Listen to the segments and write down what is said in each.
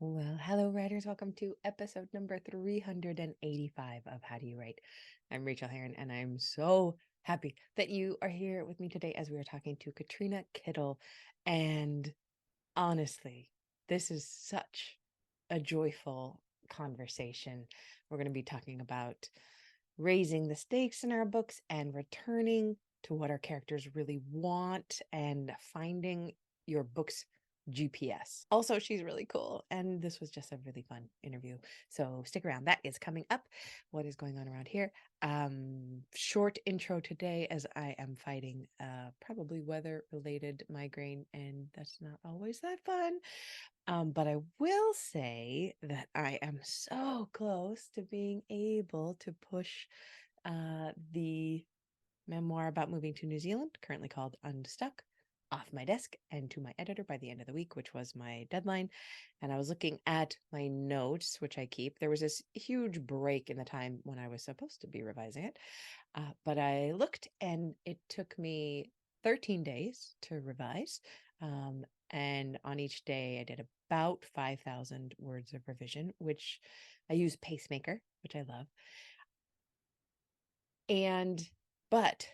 Well, hello, writers. Welcome to episode number 385 of How Do You Write? I'm Rachael Herron, and I'm so happy that you are here with me today as we are talking to Katrina Kittle. And honestly, this is such a joyful conversation. We're going to be talking about raising the stakes in our books and returning to what our characters really want and finding your book's GPS. Also, she's really cool. And this was just a really fun interview. So stick around. That is coming up. What is going on around here? Short intro today as I am fighting probably weather related migraine, and that's not always that fun. But I will say that I am so close to being able to push the memoir about moving to New Zealand, currently called Unstuck, off my desk and to my editor by the end of the week, which was my deadline. And I was looking at my notes, which I keep. There was this huge break in the time when I was supposed to be revising it. But I looked and it took me 13 days to revise. And on each day, I did about 5,000 words of revision, which I use Pacemaker, which I love. And but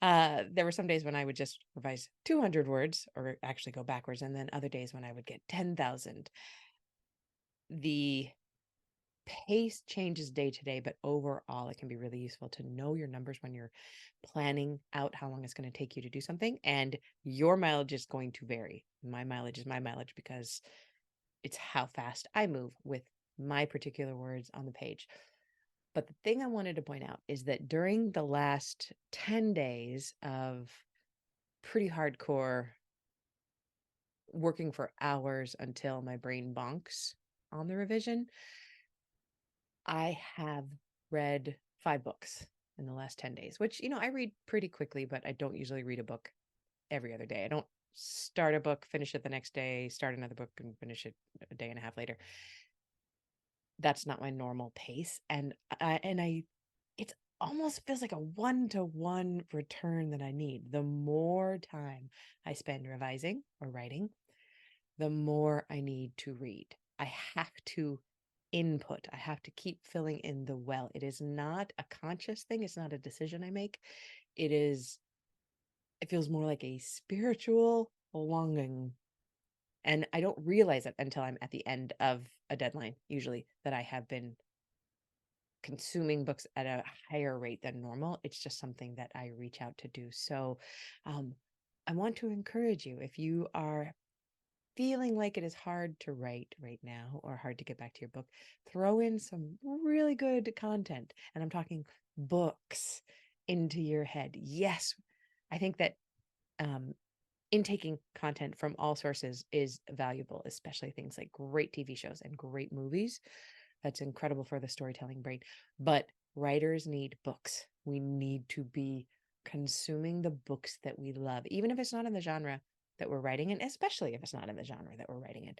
there were some days when I would just revise 200 words or actually go backwards, and then other days when I would get 10,000. The pace changes day to day, but overall it can be really useful to know your numbers when you're planning out how long it's going to take you to do something, and your mileage is going to vary. My mileage is my mileage because it's how fast I move with my particular words on the page. But the thing I wanted to point out is that during the last 10 days of pretty hardcore working for hours until my brain bonks on the revision, I have read 5 books in the last 10 days, which, I read pretty quickly, but I don't usually read a book every other day. I don't start a book, finish it the next day, start another book, and finish it a day and a half later. That's not my normal pace. And it almost feels like a one-to-one return that I need. The more time I spend revising or writing, the more I need to read. I have to input. I have to keep filling in the well. It is not a conscious thing. It's not a decision I make. It feels more like a spiritual longing. And I don't realize it until I'm at the end of a deadline, usually, that I have been consuming books at a higher rate than normal. It's just something that I reach out to do. So I want to encourage you, if you are feeling like it is hard to write right now or hard to get back to your book, throw in some really good content. And I'm talking books into your head. Yes, I think that intaking content from all sources is valuable, especially things like great TV shows and great movies. That's incredible for the storytelling brain. But writers need books. We need to be consuming the books that we love, even if it's not in the genre that we're writing in, especially if it's not in the genre that we're writing in.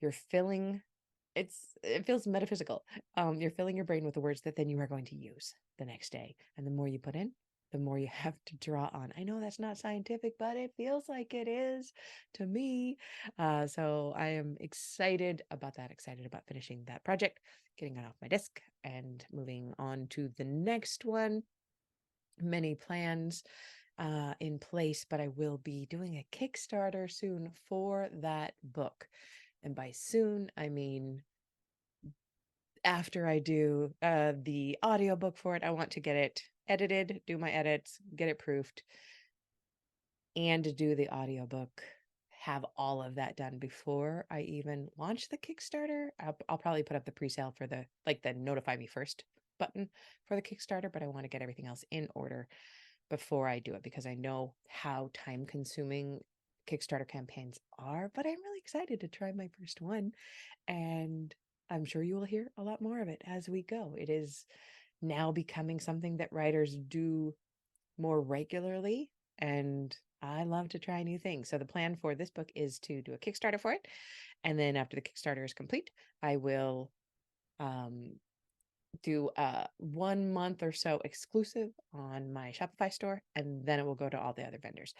You're filling it feels metaphysical. You're filling your brain with the words that then you are going to use the next day. And the more you put in, the more you have to draw on. I know that's not scientific, but it feels like it is to me. So I am excited about that, excited about finishing that project, getting it off my desk, and moving on to the next one. Many plans in place, but I will be doing a Kickstarter soon for that book. And by soon, I mean after I do the audiobook for it. I want to get it edited, do my edits, get it proofed, and do the audiobook. Have all of that done before I even launch the Kickstarter. I'll probably put up the pre-sale for the notify me first button for the Kickstarter, but I want to get everything else in order before I do it because I know how time consuming Kickstarter campaigns are, but I'm really excited to try my first one, and I'm sure you will hear a lot more of it as we go. It is now becoming something that writers do more regularly, and I love to try new things. So the plan for this book is to do a Kickstarter for it, and then after the Kickstarter is complete, I will do 1 month or so exclusive on my Shopify store, and then it will go to all the other vendors.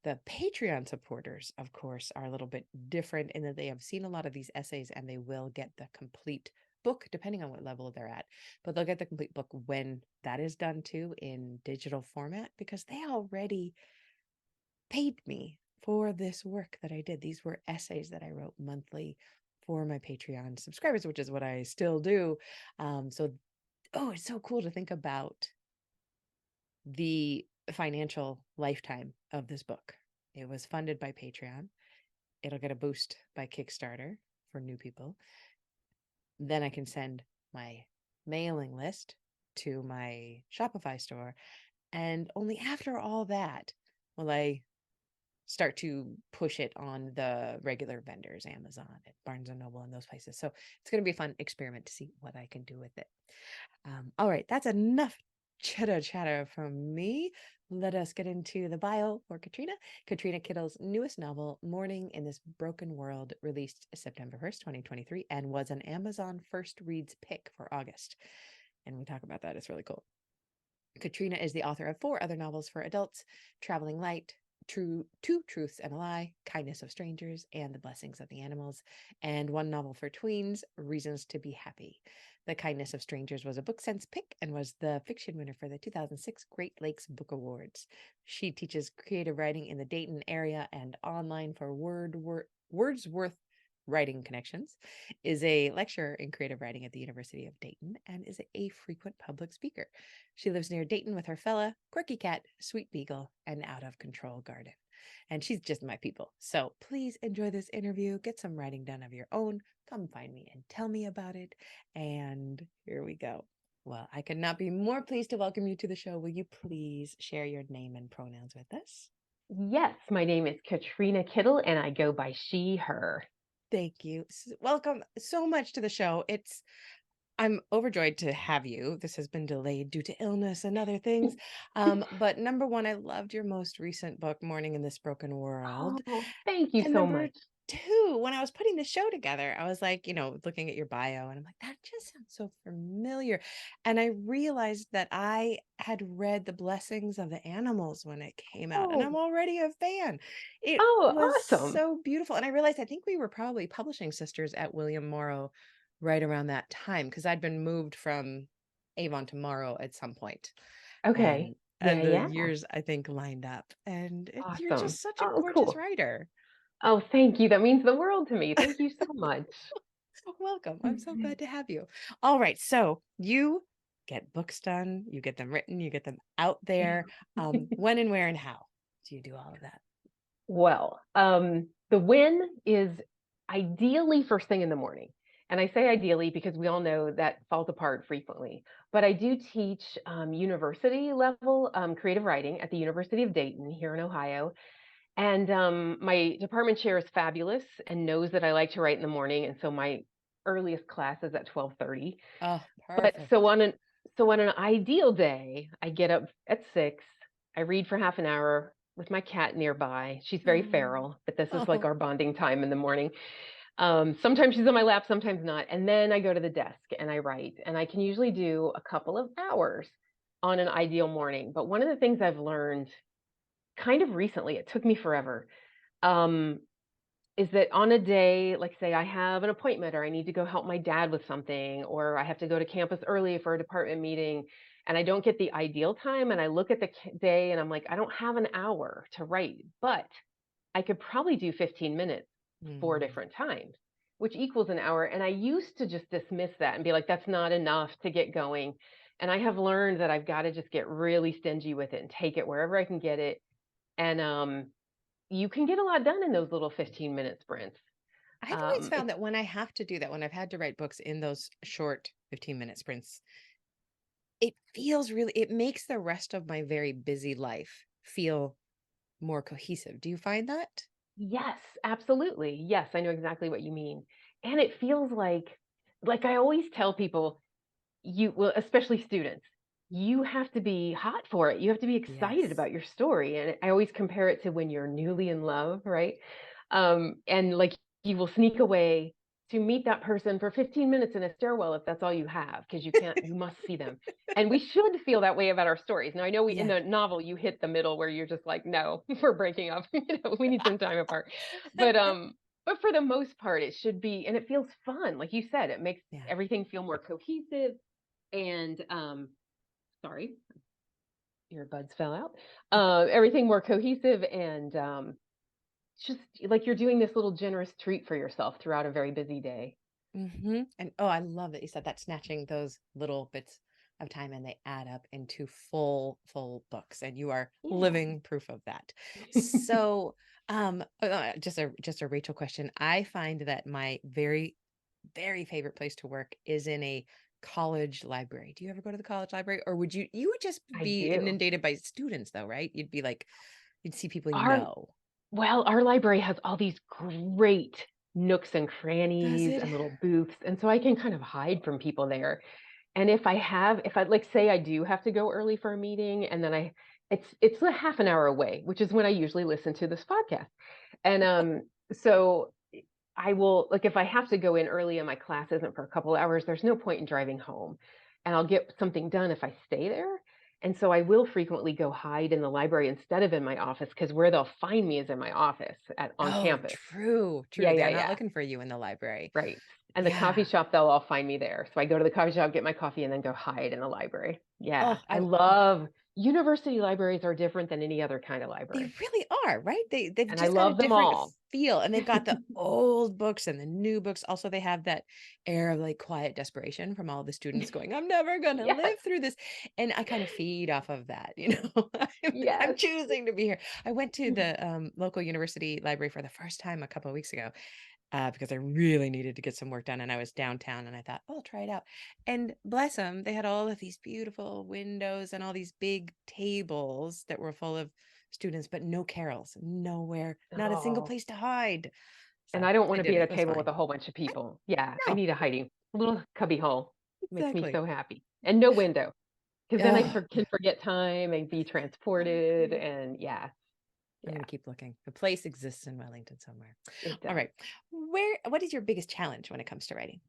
The Patreon supporters, of course, are a little bit different in that they have seen a lot of these essays and they will get the complete book, depending on what level they're at. But they'll get the complete book when that is done too in digital format because they already paid me for this work that I did. These were essays that I wrote monthly for my Patreon subscribers, which is what I still do. It's so cool to think about the financial lifetime of this book. It was funded by Patreon. It'll get a boost by Kickstarter for new people. Then I can send my mailing list to my Shopify store. And only after all that will I start to push it on the regular vendors, Amazon and Barnes and Noble and those places. So it's going to be a fun experiment to see what I can do with it. All right, that's enough chitter chatter from me. Let us get into the bio for Katrina. Katrina Kittle's newest novel, Morning in This Broken World, released September 1st, 2023, and was an Amazon First Reads pick for August. And we talk about that. It's really cool. Katrina is the author of 4 other novels for adults, Traveling Light, Two Truths and a Lie, Kindness of Strangers, and The Blessings of the Animals, and 1 novel for tweens, Reasons to Be Happy. The Kindness of Strangers was a Book Sense pick and was the fiction winner for the 2006 Great Lakes Book Awards. She teaches creative writing in the Dayton area and online for Wordsworth Writing Connections, is a lecturer in creative writing at the University of Dayton, and is a frequent public speaker. She lives near Dayton with her fella, quirky cat, sweet beagle, and out of control garden. And she's just my people. So please enjoy this interview. Get some writing done of your own. Come find me and tell me about it. And here we go. Well, I could not be more pleased to welcome you to the show. Will you please share your name and pronouns with us? Yes, my name is Katrina Kittle, and I go by she, her. Thank you. Welcome so much to the show. I'm overjoyed to have you. This has been delayed due to illness and other things. But number one, I loved your most recent book, Morning in This Broken World. Oh, thank you And so number much. two, when I was putting the show together, I was like, looking at your bio and I'm like, that just sounds so familiar. And I realized that I had read The Blessings of the Animals when it came out, and I'm Oh, already a fan. It oh, was awesome. so beautiful. And I realized I think we were probably publishing sisters at William Morrow right around that time because I'd been moved from Avon to Morrow at some point. Okay. And Yeah, the yeah. years I think lined up. And you're Awesome. just such a Oh, gorgeous cool. writer. Oh, thank you. That means the world to me. Thank you so much. Welcome. I'm so glad to have you. All right. So you get books done, you get them written, you get them out there. When and where and how do you do all of that? Well, the win is ideally first thing in the morning. And I say ideally because we all know that falls apart frequently. But I do teach university level creative writing at the University of Dayton here in Ohio. And my department chair is fabulous and knows that I like to write in the morning. And so my earliest class is at 12:30. Oh, But so perfect. on an ideal day, I get up at 6. I read for half an hour with my cat nearby. She's very Oh, feral, but this is like oh. our bonding time in the morning. Sometimes she's on my lap, sometimes not. And then I go to the desk and I write. And I can usually do a couple of hours on an ideal morning. But one of the things I've learned kind of recently, it took me forever, um, is that on a day, like say I have an appointment or I need to go help my dad with something, or I have to go to campus early for a department meeting and I don't get the ideal time, and I look at the day and I'm like, I don't have an hour to write, but I could probably do 15 minutes 4 Mm. different times, which equals an hour. And I used to just dismiss that and be like, that's not enough to get going. And I have learned that I've got to just get really stingy with it and take it wherever I can get it. And you can get a lot done in those little 15-minute sprints. I've always It's found that when I have to do that, when I've had to write books in those short 15-minute sprints, it makes the rest of my very busy life feel more cohesive. Do you find that? Yes, absolutely. Yes, I know exactly what you mean. And it feels like I always tell people, well, especially students, you have to be hot for it. You have to be excited Yes. about your story. And I always compare it to when you're newly in love, right? And like you will sneak away to meet that person for 15 minutes in a stairwell if that's all you have, because you must see them. And we should feel that way about our stories. Now, I know in Yeah. the novel you hit the middle where you're just like, no, we're breaking up. We need some time apart. But but for the most part, it should be, and it feels fun. Like you said, it makes Yeah. everything feel more cohesive. And sorry, earbuds fell out. Everything more cohesive, and just like you're doing this little generous treat for yourself throughout a very busy day. And oh, I love that you said that, snatching those little bits of time and they add up into full books. And you are Yeah. living proof of that. So, just a Rachel question. I find that my very favorite place to work is in a college library. Do you ever go to the college library, or you would just I be do. inundated by students though, right? You'd be like, you'd see people you Our know. Well, our library has all these great nooks and Does crannies it? and little booths, and so I can kind of hide from people there. And if I like say I do have to go early for a meeting, and then it's a half an hour away, which is when I usually listen to this podcast. And so I will, like, if I have to go in early and my class isn't for a couple hours, there's no point in driving home. And I'll get something done if I stay there. And so I will frequently go hide in the library instead of in my office, because where they'll find me is in my office on Oh, campus. true. Yeah, They're yeah, not yeah. looking for you in the library. Right. And the coffee Yeah. shop, they'll all find me there. So I go to the coffee shop, get my coffee, and then go hide in the library. Yeah. Oh, I love university libraries are different than any other kind of they library. really are, right? They've And I just got a love them different all. feel, and they've got the old books and the new books. Also, they have that air of like quiet desperation from all the students going, "I'm never gonna Yes. live through this," and I kind of feed off of that. I'm Yes. choosing to be here. I went to the local university library for the first time a couple of weeks ago, because I really needed to get some work done. And I was downtown and I thought, oh, I'll try it out. And bless them, they had all of these beautiful windows and all these big tables that were full of students, but no carols, nowhere, not a single Oh. place to hide. And So I don't I wanna did be it. at It a was table with fine. a whole bunch of I people. Yeah, I know. need a hiding little cubby hole. Makes me Exactly. so happy. And no window, because then I Oh, can forget time and be transported, I'm and yeah, going yeah, to keep looking. The place exists in Wellington somewhere. it All does. right. What is your biggest challenge when it comes to writing?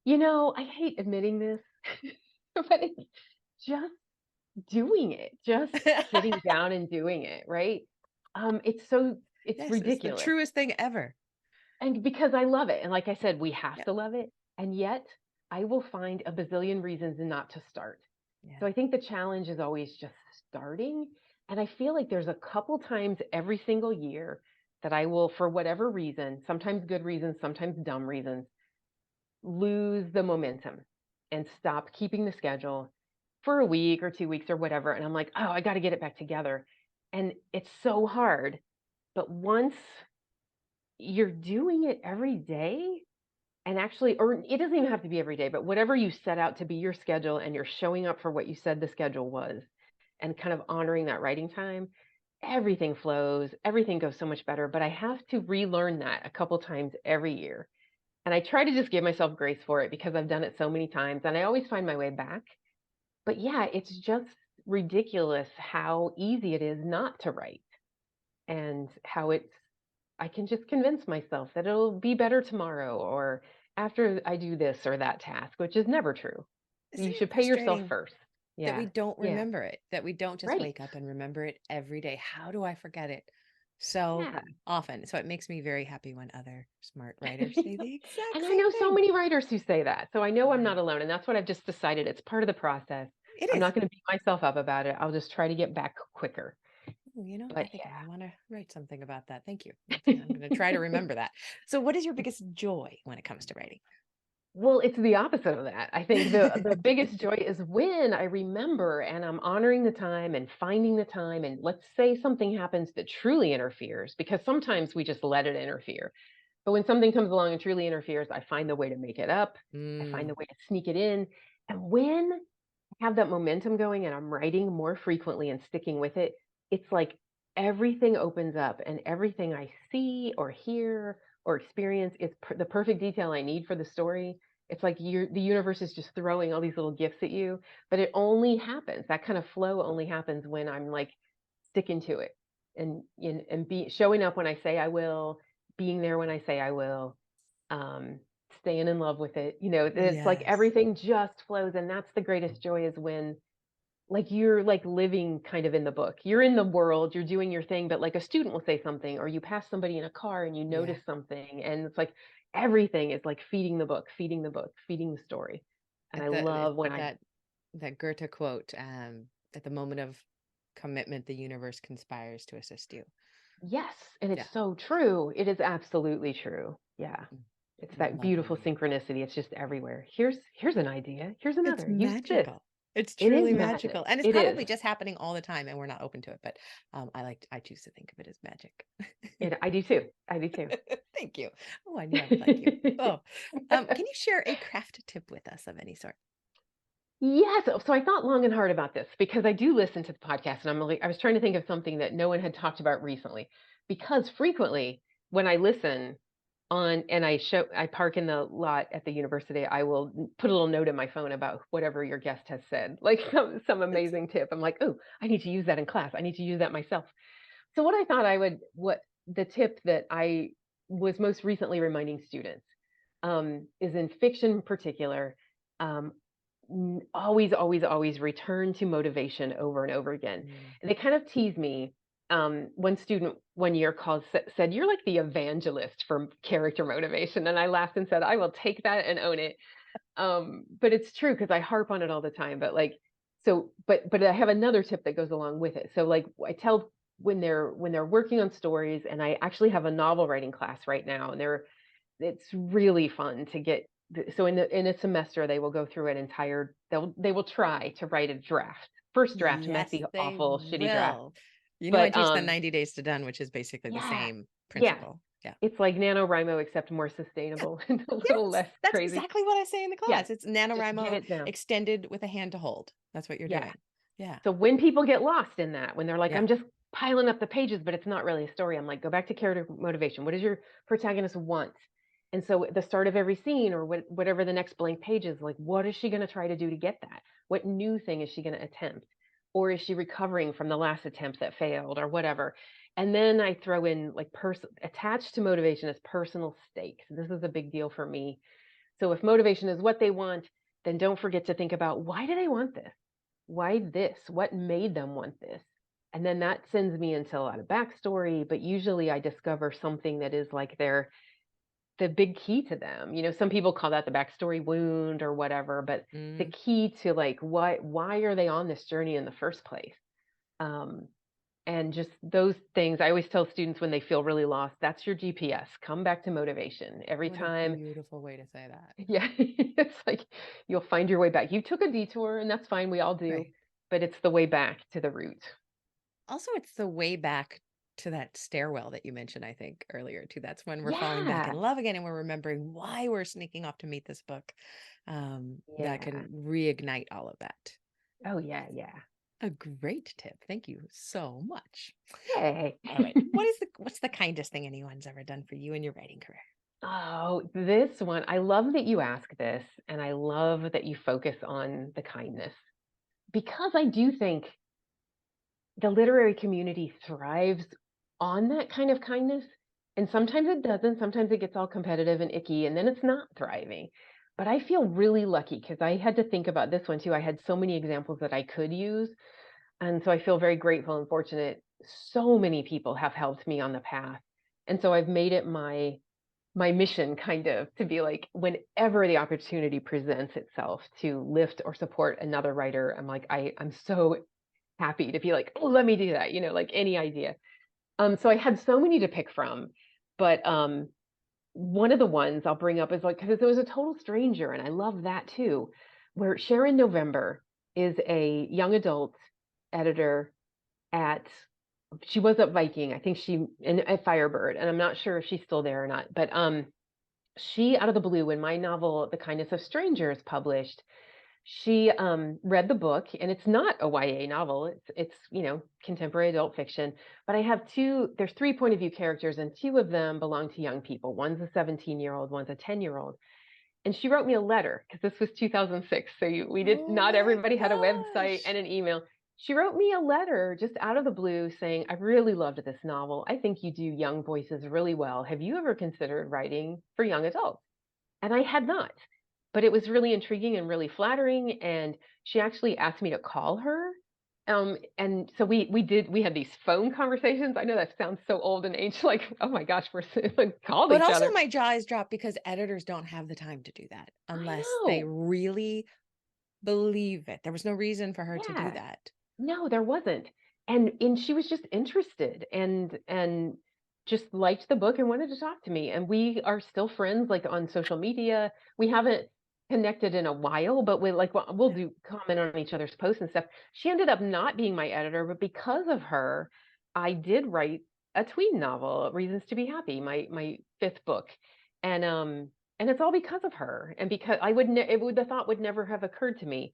I hate admitting this, but it's just doing it, just sitting down and doing it, right? It's Yes, it's the ridiculous. truest thing ever. And because I love it, and like I said, we have Yeah. to love it, and yet I will find a bazillion reasons not to start. Yeah. So I think the challenge is always just starting, and I feel like there's a couple times every single year that I will, for whatever reason, sometimes good reasons, sometimes dumb reasons, lose the momentum and stop keeping the schedule for a week or 2 weeks or whatever, and I'm like, "Oh, I gotta get it back together." And it's so hard, but once you're doing it every day, and actually, or it doesn't even have to be every day, but whatever you set out to be your schedule and you're showing up for what you said the schedule was and kind of honoring that writing time, everything flows, everything goes so much better. But I have to relearn that a couple times every year. And I try to just give myself grace for it because I've done it so many times and I always find my way back. But yeah, it's just ridiculous how easy it is not to write, and how I can just convince myself that it'll be better tomorrow or after I do this or that task, which is never true. Isn't You it should pay yourself frustrating first. that we Yeah. don't Yeah. remember it, that we don't just Right. wake up and remember it every day? How do I forget it so Yeah. often? So it makes me very happy when other smart writers say the exact And I same know so thing. many writers who say that. So I know I'm Yeah, not alone. And that's what I've just decided. It's part of the process. it I'm is. not going to beat myself up about it. I'll just try to get back quicker. Ooh, I But think I yeah. want to write something about that. Thank you. I'm going to try to remember that. So, what is your biggest joy when it comes to writing? Well, it's the opposite of that. I think the biggest joy is when I remember and I'm honoring the time and finding the time, and let's say something happens that truly interferes, because sometimes we just let it interfere. But when something comes along and truly interferes, I find the way to make it up. I find Mm, the way to sneak it in. And when I have that momentum going and I'm writing more frequently and sticking with it, it's like everything opens up and everything I see or hear or experience is the perfect detail I need for the story. It's like the universe is just throwing all these little gifts at you, but it only happens. That kind of flow only happens when I'm like sticking to it, and be showing up when I say I will, being there when I say I will. um, staying in love with it. You know, it's like Yes. everything just flows, and that's the greatest joy is when like you're like living kind of in the book. You're in the world, you're doing your thing, but like a student will say something, or you pass somebody in a car and you Yeah. notice something, and it's like everything is like feeding the book, feeding the book, feeding the story. And I It's love when I that Goethe quote, at the moment of commitment, the universe conspires to assist you. yes, and it's Yeah. so true. It is absolutely true. Yeah. Mm. It's that beautiful Lovely. synchronicity. It's just everywhere. Here's an idea. Here's It's another. Use this. magical. It's It is truly magic. magical, and it's It is. probably just happening all the time, and we're not open to it, but, I choose to think of it as magic. I do too. I do too. Thank you. Oh, I knew I would like you. Oh, can you share a craft tip with us of any sort? Yes. So I thought long and hard about this because I do listen to the podcast, and I was trying to think of something that no one had talked about recently. Because frequently when I listen on and I park in the lot at the university, I will put a little note in my phone about whatever your guest has said, like some That's amazing tip. I'm like, oh, I need to use that in class. I need to use that myself. So what I thought I would what the tip that I was most recently reminding students is in fiction in particular. Um, always, always, always return to motivation over and over again. mm, And they kind of tease me. One student one year said, "You're like the evangelist for character motivation," and I laughed and said, "I will take that and own it." But it's true because I harp on it all the time. But like, but I have another tip that goes along with it. So like, I tell when they're working on stories, and I actually have a novel writing class right now, and it's really fun to get so in a semester they will go through an entire they will try to write a draft, first draft, yes, messy, they awful, shitty draft. will. I But teach the 90 days to done, which is basically the yeah, same yeah, principle. Yeah. it's like NaNoWriMo except more sustainable and a little Yes, less that's crazy. exactly what I say in the Yeah, class. It's just get NaNoWriMo it down. extended with a hand to hold. That's what you're Yeah. doing. Yeah. So when people get lost in that, when they're like, Yeah. I'm just piling up the pages, but it's not really a story, I'm like, go back to character motivation. What does your protagonist want? And so at the start of every scene or whatever the next blank page is, like, what is she going to try to do to get that? What new thing is she going to attempt? Or is she recovering from the last attempt that failed or whatever? And then I throw in like attached to motivation is personal stakes. This is a big deal for me. So if motivation is what they want, then don't forget to think about why do they want this? Why this? What made them want this? And then that sends me into a lot of backstory, but usually I discover something that is like the big key to them. You know, some people call that the backstory wound or whatever, but the Mm. key to like why are they on this journey in the first place? Um, and just those things, I always tell students when they feel really lost, that's your GPS. Come back to motivation. Every What a time beautiful way to say that. yeah, it's like you'll find your way back. You took a detour, and that's fine, we all do, Right. but it's the way back to the root. Also, it's the way back to that stairwell that you mentioned, I think, earlier too. That's when we're falling back in Yeah. love again and we're remembering why we're sneaking off to meet this book. That Yeah. can reignite all of that. Oh, yeah, yeah. A great tip. Thank you so much. Yay. All right. What's the kindest thing anyone's ever done for you in your writing career? Oh, this one, I love that you ask this, and I love that you focus on the kindness because I do think the literary community thrives on that kind of kindness. And sometimes it doesn't. Sometimes it gets all competitive and icky, and then it's not thriving. But I feel really lucky because I had to think about this one too. I had so many examples that I could use. And so I feel very grateful and fortunate. So many people have helped me on the path. And so I've made it my mission kind of to be like whenever the opportunity presents itself to lift or support another writer, I'm like, I'm so happy to be like, oh, let me do that, you know, like any idea. So I had so many to pick from, but one of the ones I'll bring up is like because it was a total stranger, and I love that too, where Sharon November is a young adult editor at she was at Viking, I think she and at Firebird, and I'm not sure if she's still there or not, but she out of the blue when my novel The Kindness of Strangers published, she, read the book, and it's not a YA novel, it's, you know, contemporary adult fiction, but I have 2 there's 3 point of view characters, and 2 of them belong to young people. One's a 17-year-old, one's a 10-year-old, and she wrote me a letter because this was 2006, so we did Oh not my everybody had a website gosh. and an email, She wrote me a letter just out of the blue saying, "I really loved this novel. I think you do young voices really well. Have you ever considered writing for young adults?" And I had not, but it was really intriguing and really flattering, and she actually asked me to call her, and so we had these phone conversations. I know that sounds so old and age, like, oh my gosh, we're like, called But each also other. my jaw is dropped because editors don't have the time to do that I unless they know. really believe it. There was no reason for her to do Yeah. that. No, there wasn't. And she was just interested and just liked the book and wanted to talk to me. And we are still friends, like, on social media. We haven't connected in a while, but we like we'll Yeah. do comment on each other's posts and stuff. She ended up not being my editor, but because of her, I did write a tween novel, Reasons to Be Happy, my fifth book. And it's all because of her. And because I would it would the thought would never have occurred to me,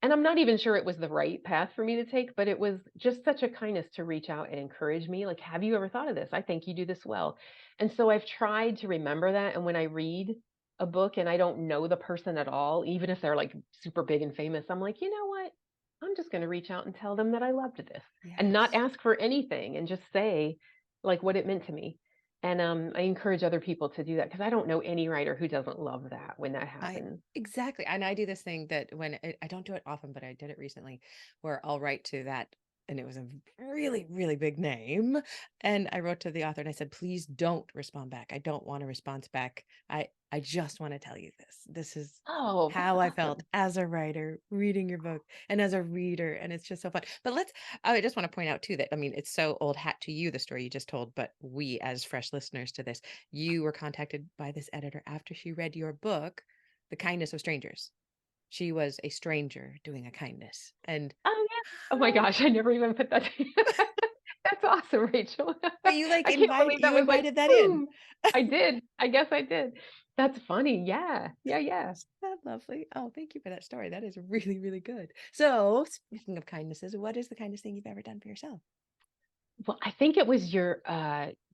and I'm not even sure it was the right path for me to take, but it was just such a kindness to reach out and encourage me. Like, have you ever thought of this? I think you do this well. And so I've tried to remember that. And when I read a book and I don't know the person at all, even if they're like super big and famous, I'm like, you know what? I'm just going to reach out and tell them that I loved this and not Yes. ask for anything and just say like what it meant to me. And I encourage other people to do that because I don't know any writer who doesn't love that when that I happens. exactly. And I do this thing that when I don't do it often, but I did it recently where I'll write to that. And it was a really, really big name. And I wrote to the author and I said, please don't respond back. I don't want a response back. I just want to tell you this. This is Oh, that's how I felt awesome. as a writer reading your book and as a reader. And it's just so fun. But I just want to point out too that, I mean, it's so old hat to you, the story you just told, but we as fresh listeners to this, you were contacted by this editor after she read your book, The Kindness of Strangers. She was a stranger doing a kindness. And Oh, yeah. Oh my gosh, I never even put that together. That's awesome, Rachel. but you like I can't invite believe that you was like, invited that in. boom. I did. I guess I did. That's funny. Yeah. Yeah, yeah. That lovely. Oh, thank you for that story. That is really, really good. So, speaking of kindnesses, what is the kindest thing you've ever done for yourself? Well, I think it was your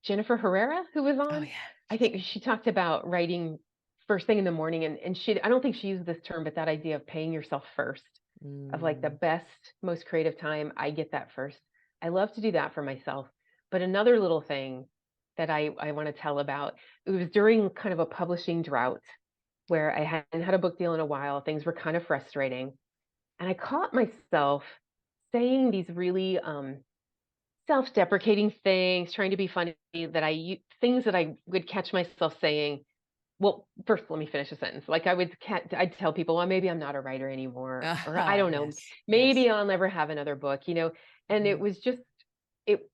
Jennifer Herrera who was Oh on. yeah, I she's think great. she talked about writing first thing in the morning, and she I don't think she used this term, but that idea of paying yourself first, of like the Mm, best, most creative time, I get that first. I love to do that for myself. But another little thing that I want to tell about, it was during kind of a publishing drought where I hadn't had a book deal in a while. Things were kind of frustrating. And I caught myself saying these really self-deprecating things, trying to be funny, that things that I would catch myself saying. Well, first, let me finish a sentence. Like, I'd tell people, well, maybe I'm not a writer anymore, or I don't know, yes, yes. maybe I'll never have another book. And it Mhm, was just,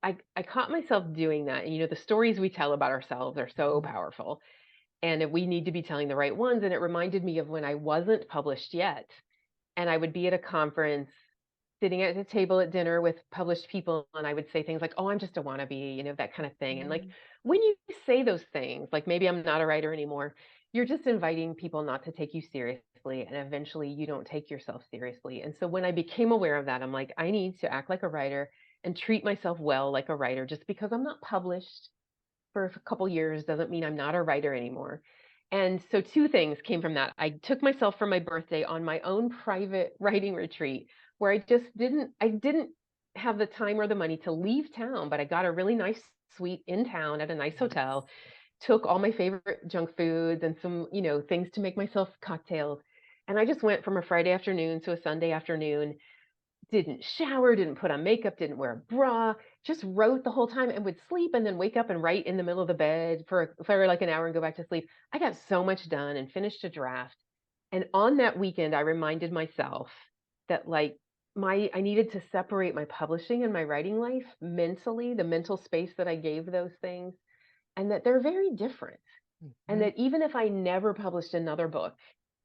I caught myself doing that. And, the stories we tell about ourselves are so mhm, powerful, and we need to be telling the right ones. And it reminded me of when I wasn't published yet, and I would be at a conference sitting at a table at dinner with published people, and I would say things like, "Oh, I'm just a wannabe," that kind of thing. And like mhm. when you say those things, like maybe I'm not a writer anymore, you're just inviting people not to take you seriously, and eventually you don't take yourself seriously. And so when I became aware of that, I'm like, I need to act like a writer and treat myself well like a writer. Just because I'm not published for a couple years doesn't mean I'm not a writer anymore. And so two things came from that. I took myself for my birthday on my own private writing retreat where I didn't have the time or the money to leave town, but I got a really nice suite in town at a nice Yes. hotel, took all my favorite junk foods and some, things to make myself cocktails. And I just went from a Friday afternoon to a Sunday afternoon, didn't shower, didn't put on makeup, didn't wear a bra, just wrote the whole time and would sleep and then wake up and write in the middle of the bed for like an hour and go back to sleep. I got so much done and finished a draft. And on that weekend, I reminded myself that like I needed to separate my publishing and my writing life mentally, the mental space that I gave those things, and that they're very different. And Mhm, that even if I never published another book,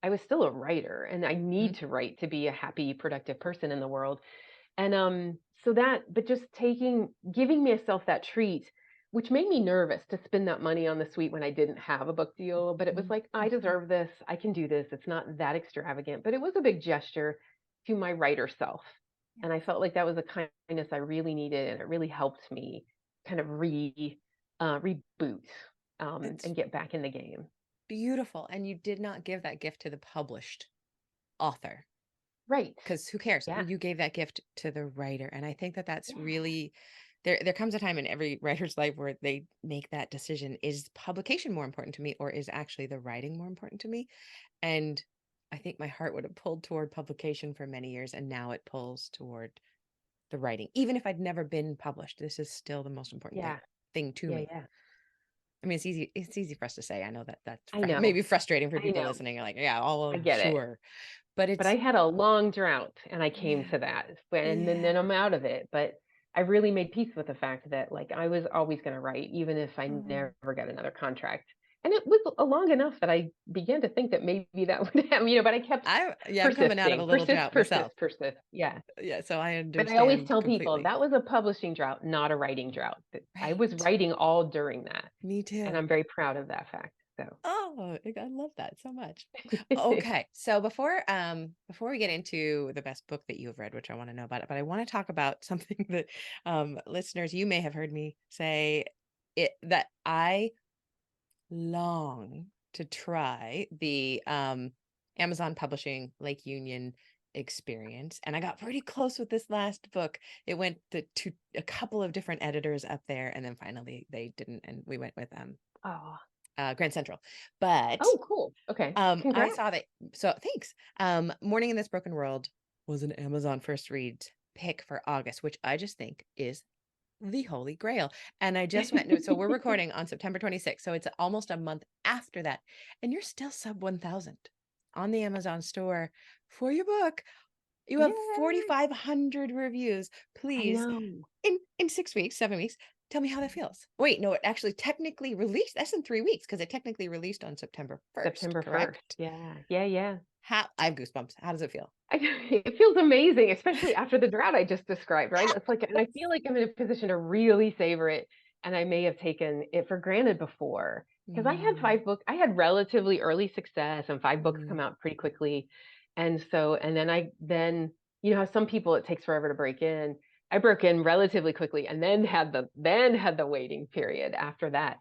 I was still a writer and I mhm. need to write to be a happy, productive person in the world. And so but just giving myself that treat, which made me nervous to spend that money on the suite when I didn't have a book deal. But it was Mhm, like, I mhm. deserve this. I can do this. It's not that extravagant, but it was a big gesture to my writer self. And I Yes. felt like that was a kindness I really needed. And it really helped me kind of reboot It's and get back in the game. beautiful. And you did not give that gift to the published author. Right. because who cares? Yeah. Well, you gave that gift to the writer, and I think that that's Yeah. really there comes a time in every writer's life where they make that decision, is publication more important to me, or is actually the writing more important to me? And I think my heart would have pulled toward publication for many years, and now it pulls toward the writing. Even if I'd never been published, this is still the most important Yeah. thing to Yeah. me. Yeah. I mean, it's easy for us to say. I know that that's I know. maybe frustrating for I people know. listening. You're like, yeah, oh, I get it. sure. But But I it's had a long drought and I came yeah, to that. And then yeah. I'm out of it. But I really made peace with the fact that like I was always going to write, even if I Oh, never got another contract. And it was long enough that I began to think that maybe that would happen, but I kept I'm coming out of a persisting, little drought myself. persist. Yeah. Yeah, so I But I always understand tell people completely. that was a publishing drought, not a writing drought. That I was Right. writing all during that. Me And too. I'm very proud of that fact. So, Oh, I love that so much. Okay. So before we get into the best book that you have read, which I want to know about, but I want to talk about something that listeners, you may have heard me say it that I long to try the Amazon Publishing Lake Union experience. And I got pretty close with this last book. It went to a couple of different editors up there, and then finally they didn't, and we went with oh, Grand Central. But oh, cool. Okay. I Congrats. saw that. So thanks. Morning in This Broken World was an Amazon first read pick for August, which I just think is the holy grail. And I just went, so we're recording on September 26th. So it's almost a month after that. And you're still sub 1,000 on the Amazon store for your book. You have Yay. 4,500 reviews. I Please, know. in 6 weeks, 7 weeks, tell me how that feels. Wait, no, it actually technically released. That's in 3 weeks because it technically released on September 1st, September 1st. correct? Yeah. Yeah. Yeah. How I have goosebumps. How does it feel? It feels amazing, especially after the drought I just described, right? It's like, and I feel like I'm in a position to really savor it. And I may have taken it for granted before because Mm, I had relatively early success and 5 books mm, come out pretty quickly. And so, and then, how some people it takes forever to break in. I broke in relatively quickly and then had the waiting period after that.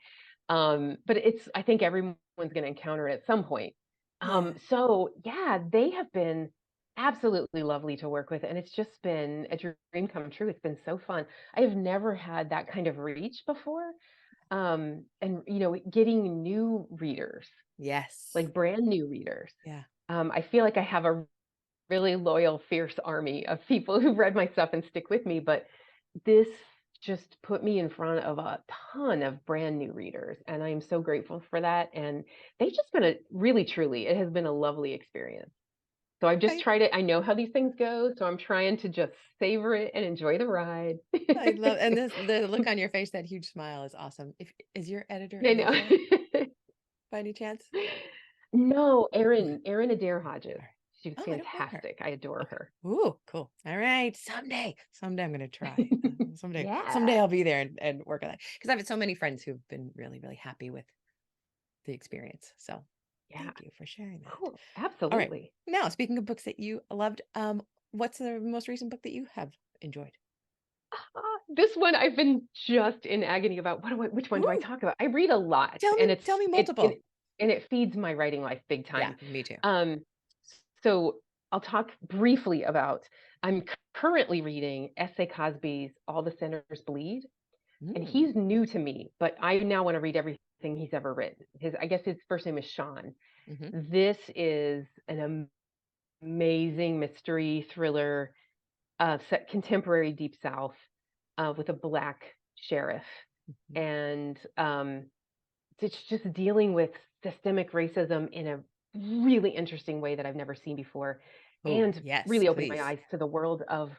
But I think everyone's going to encounter it at some point. yeah. So yeah, they have been absolutely lovely to work with, and it's just been a dream come true. It's been so fun. I have never had that kind of reach before. And getting new readers, Yes. like brand new readers. Yeah. I feel like I have a really loyal, fierce army of people who've read my stuff and stick with me, but this just put me in front of a ton of brand new readers, and I am so grateful for that. And they've just been it has been a lovely experience. So I've just I tried it. I know how these things go, so I'm trying to just savor it and enjoy the ride. I love and the look on your face, that huge smile is awesome. If is your editor I an know. UK by any chance? No, Okay. Erin Adair Hodges. All right. She was Oh, I don't know her. fantastic. I adore Okay. her. Ooh, cool. All right. Someday I'm gonna try. Someday Yeah. I'll be there and work on that. Because I've had so many friends who've been really, really happy with the experience. So Yeah. thank you for sharing that. Cool. All right. Absolutely. Now, speaking of books that you loved, what's the most recent book that you have enjoyed? This one I've been just in agony about. Which one do I Ooh, talk about? I read a lot, tell and me, tell me multiple. it feeds my writing life big Yeah, time. me too. Um, so I'll talk briefly about. I'm currently reading S.A. Cosby's "All the Sinners Bleed," and Mm, he's new to me, but I now want to read everything he's ever written. I guess his first name is Sean. hmm This is an amazing mystery thriller, set contemporary Deep South, with a black sheriff, hmm and it's just dealing with systemic racism in a really interesting way that I've never seen before, Oh, and yes, really opened my please. eyes to the world of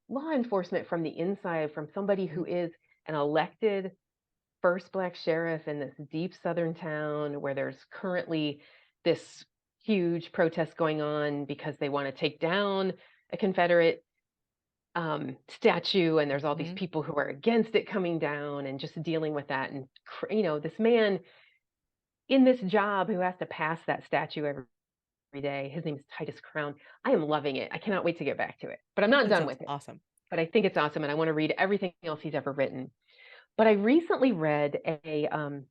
law enforcement from the inside, from somebody hmm who is an elected first black sheriff in this deep southern town where there's currently this huge protest going on because they want to take down a Confederate statue, and there's all these hmm people who are against it coming down, and just dealing with that. And this man in this job who has to pass that statue every day. His name is Titus Crown. I am loving it. I cannot wait to get back to it, but I'm not That done sounds with it. awesome. But I think it's awesome, and I want to read everything else he's ever written. But I recently read an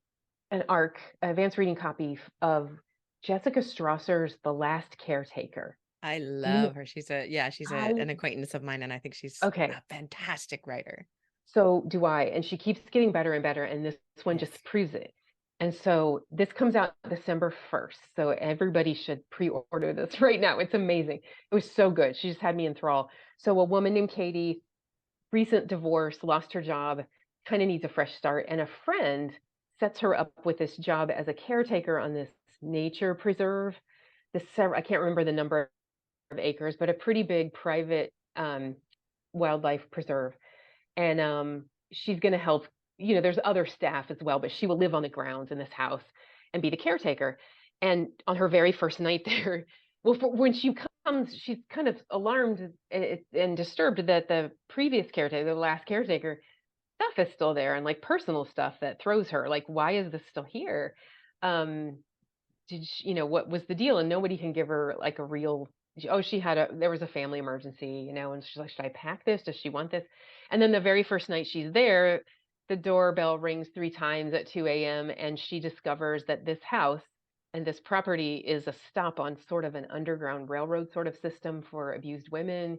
advanced reading copy of Jessica Strasser's The Last Caretaker. I Do you know? love her. She's I an acquaintance of mine, and I think she's a Okay. fantastic writer. So do I, and she keeps getting better and better, and this one Yes. just proves it. And so this comes out December 1st, so everybody should pre-order this right now. It's amazing. It was so good. She just had me in thrall. So a woman named Katie, recent divorce, lost her job, kind of needs a fresh start, and a friend sets her up with this job as a caretaker on this nature preserve. I can't remember the number of acres, but a pretty big private wildlife preserve. And she's going to help. There's other staff as well, but she will live on the grounds in this house and be the caretaker. And on her very first night there, well, when she comes, she's kind of alarmed and disturbed that the previous caretaker, the last caretaker, stuff is still there, and like personal stuff that throws her. Like, why is this still here? Um, what was the deal? And nobody can give her like a real, oh, there was a family emergency, and she's like, should I pack this? Does she want this? And then the very first night she's there, the doorbell rings 3 times at 2 a.m. and she discovers that this house and this property is a stop on sort of an underground railroad sort of system for abused women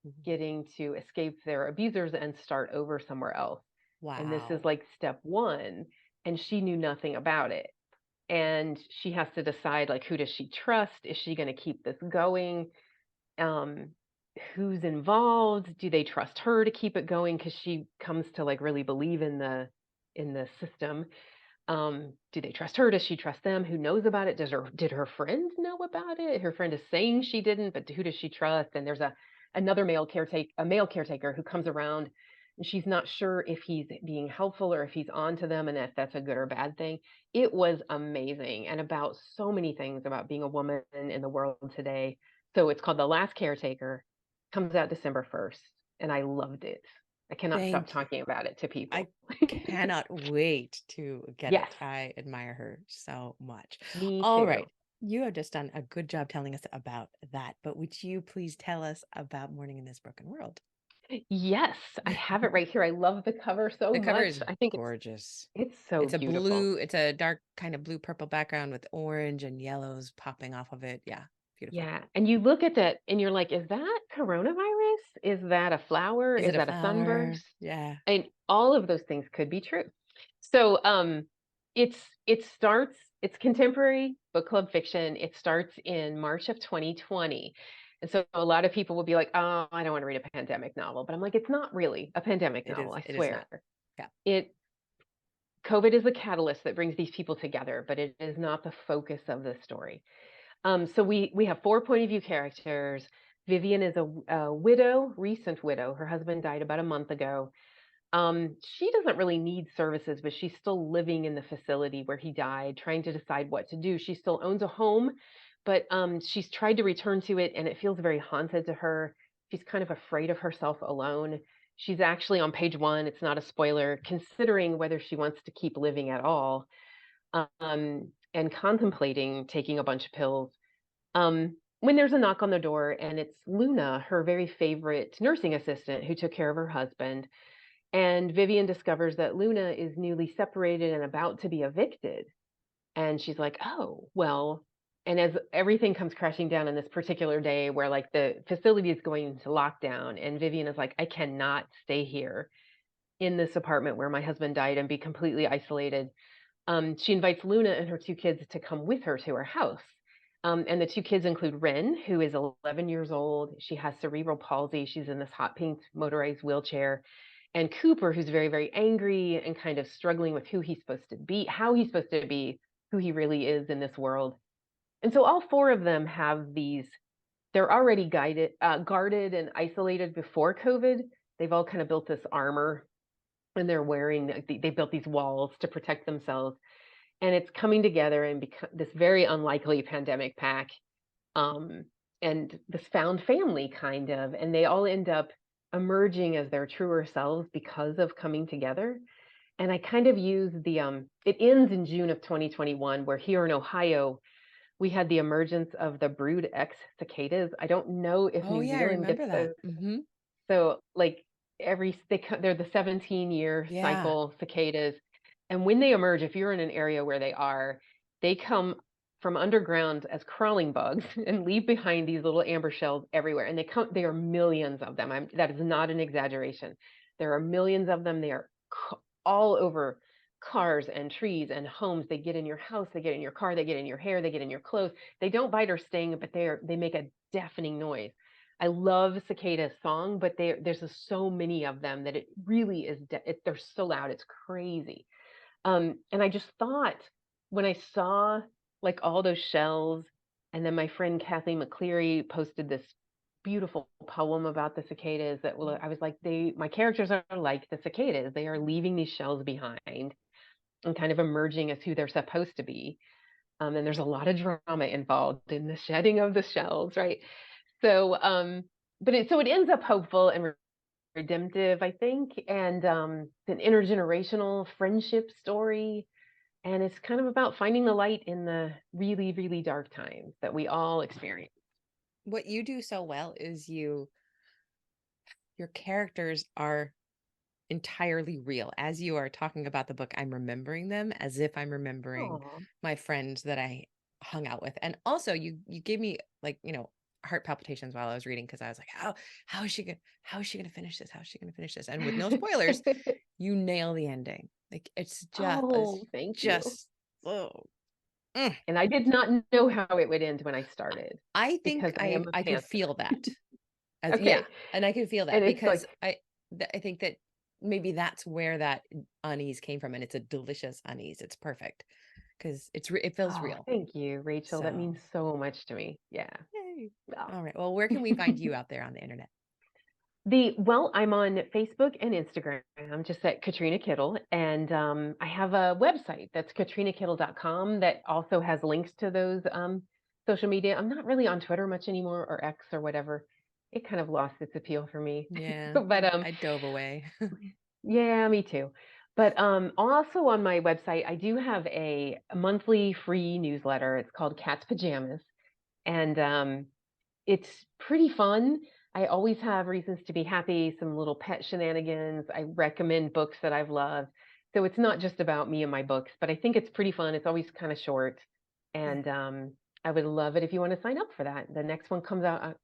Mhm. getting to escape their abusers and start over somewhere else. And this is Wow. like step one. And she knew nothing about it, and she has to decide, like, who does she trust? Is she going to keep this going? um who's involved? Do they trust her to keep it going because she comes to like really believe in the system? Do they trust her? Does she trust them? Who knows about it? Did her friend know about it? Her friend is saying she didn't, but who does she trust? And there's a male caretaker who comes around, and she's not sure if he's being helpful or if he's on to them and if that's a good or bad thing. It was amazing, and about so many things about being a woman in the world today. So it's called The Last Caretaker, comes out December 1st, and I loved it. I cannot stop Thank you. talking about it to I people. cannot wait to get Yes, it. I admire her so much. me All too. right. You have just done a good job telling us about that, but would you please tell us about Morning in This Broken World? Yes, I have it right here. I love the cover so The cover much. is I think gorgeous. it's so beautiful. It's a dark kind of blue purple background with orange and yellows popping off of it. Yeah, beautiful. Yeah, and you look at that and you're like, is that coronavirus? Is that a flower? Is Is it a that a flower? sunburst? Yeah. And all of those things could be true. So, it's contemporary book club fiction. It starts in March of 2020. And so a lot of people will be like, "Oh, I don't want to read a pandemic novel." But I'm like, it's not really a pandemic novel, I It is swear. not. Yeah. It COVID is a catalyst that brings these people together, but it is not the focus of the story. So we have 4 point of view characters. Vivian is a widow, recent widow. Her husband died about a month ago. She doesn't really need services, but she's still living in the facility where he died, trying to decide what to do. She still owns a home, but she's tried to return to it, and it feels very haunted to her. She's kind of afraid of herself alone. She's actually on page one. It's not a spoiler, considering whether she wants to keep living at all, and contemplating taking a bunch of pills. When there's a knock on the door, and it's Luna, her very favorite nursing assistant who took care of her husband. And Vivian discovers that Luna is newly separated and about to be evicted. And she's like, oh, well. And as everything comes crashing down on this particular day where like the facility is going into lockdown, and Vivian is like, I cannot stay here in this apartment where my husband died and be completely isolated. She invites Luna and her 2 kids to come with her to her house. And the 2 kids include Ren, who is 11 years old. She has cerebral palsy. She's in this hot pink motorized wheelchair. And Cooper, who's very, very angry and kind of struggling with who he's supposed to be, how he's supposed to be, who he really is in this world. And so all 4 of them have they're already guarded and isolated before COVID. They've all kind of built this armor, and they're wearing, they built these walls to protect themselves, and it's coming together and become this very unlikely pandemic pack, um, and this found family kind of, and they all end up emerging as their truer selves because of coming together. And I kind of use it ends in June of 2021, where here in Ohio we had the emergence of the brood X cicadas. I don't know if Oh New yeah, I Zealand gets remember that. those. Mm-hmm. So like they're the 17-year Yeah. cycle cicadas, and when they emerge, if you're in an area where they are, they come. from underground as crawling bugs and leave behind these little amber shells everywhere. And they are millions of them. That is not an exaggeration. There are millions of them. They are all over cars and trees and homes. They get in your house, they get in your car, they get in your hair, they get in your clothes. They don't bite or sting, but they make a deafening noise. I love cicada song, but there's just so many of them that it really is. They're so loud, it's crazy. And I just thought when I saw like all those shells, and then my friend Kathleen McCleary posted this beautiful poem about the cicadas that I was like, my characters are like the cicadas. They are leaving these shells behind and kind of emerging as who they're supposed to be. And there's a lot of drama involved in the shedding of the shells, right? So, so it ends up hopeful and redemptive, I think, and it's an intergenerational friendship story. And it's kind of about finding the light in the really, really dark times that we all experience. What you do so well is your characters are entirely real. As you are talking about the book, I'm remembering them as if I'm remembering Oh, my friends that I hung out with. And also you gave me like, heart palpitations while I was reading because I was like, how is she gonna finish this? How is she gonna finish this? And with no spoilers, you nail the ending. Like oh, thank you. just oh. Mm. And I did not know how it would end when I started I think because I am a I could pantser. feel that. As yeah, Okay. and I could feel And that it's because like, I think that maybe that's where that unease came from, and it's a delicious unease. It's perfect because it feels oh, real. thank you, Rachel. That So, means so much to me. Yeah. yay. Oh. All right. Well, where can we find you out there on the internet? I'm on Facebook and Instagram. I'm just at Katrina Kittle. And I have a website that's katrinakittle.com that also has links to those social media. I'm not really on Twitter much anymore, or X or whatever. It kind of lost its appeal for me. Yeah, But I dove away. yeah, me too. But also on my website, I do have a monthly free newsletter. It's called Cat's Pajamas. And it's pretty fun. I always have reasons to be happy, some little pet shenanigans. I recommend books that I've loved. So it's not just about me and my books, but I think it's pretty fun. It's always kind of short. Yeah, And I would love it if you want to sign up for that. The next one comes out,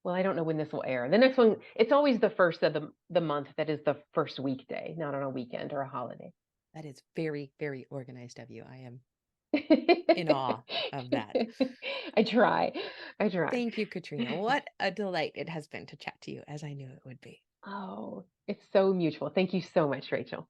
well, I don't know when this will air. The next one, it's always the first of the month that is the first weekday, not on a weekend or a holiday. that is very, very organized of you. I am in awe of that. I try. I try. Thank you, Katrina. What a delight it has been to chat to you, as I knew it would be. Oh, it's so mutual. Thank you so much, Rachel.